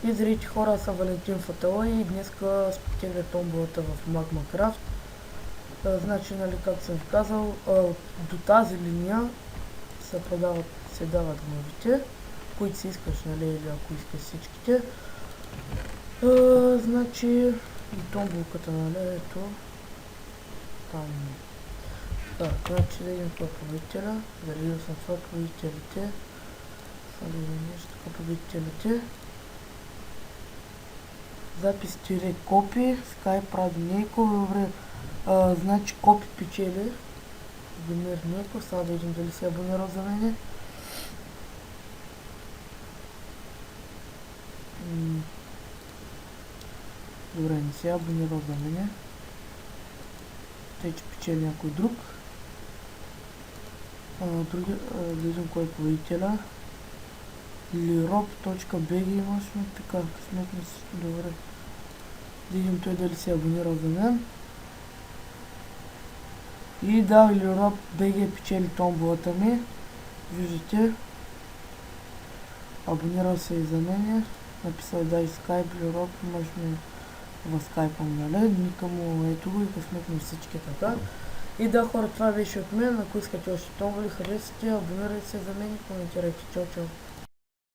И зрите хора, аз съм Валентин Фатала и днеска спечеля томболата в Magma Craft. Значи, нали, както съм ви казал, до тази линия се дават главите, които си искаш, нали, или ако искаш всичките. Значи, и томболката, нали, ето, там. Значи да видим това победителя, залил съм това победителите, нещо така победителите. Запис тире копи, Скай прави Нейко, добре, значи копи печели, Демир Нейко, сега да видим дали се абонирал за мене. Добре, не се абонирал за мене, тъй че печели някой друг. Да видим кой е победителя. Lirop.bg имаш ми така, късметно си, добре. Да видим той дали се е абонирал за мен. И да, Lirop.bg печели томболата ми. Виждате. Абонирал се и за мене. Написал да и Skype, Lirop, имаш ми в Skype, нали? Ника му ето го и късметно всички така. И да, хора, това беше от мен. Ако искате още томболи, харесате, абонирайте се за мен и коментирайте. Чао, чао.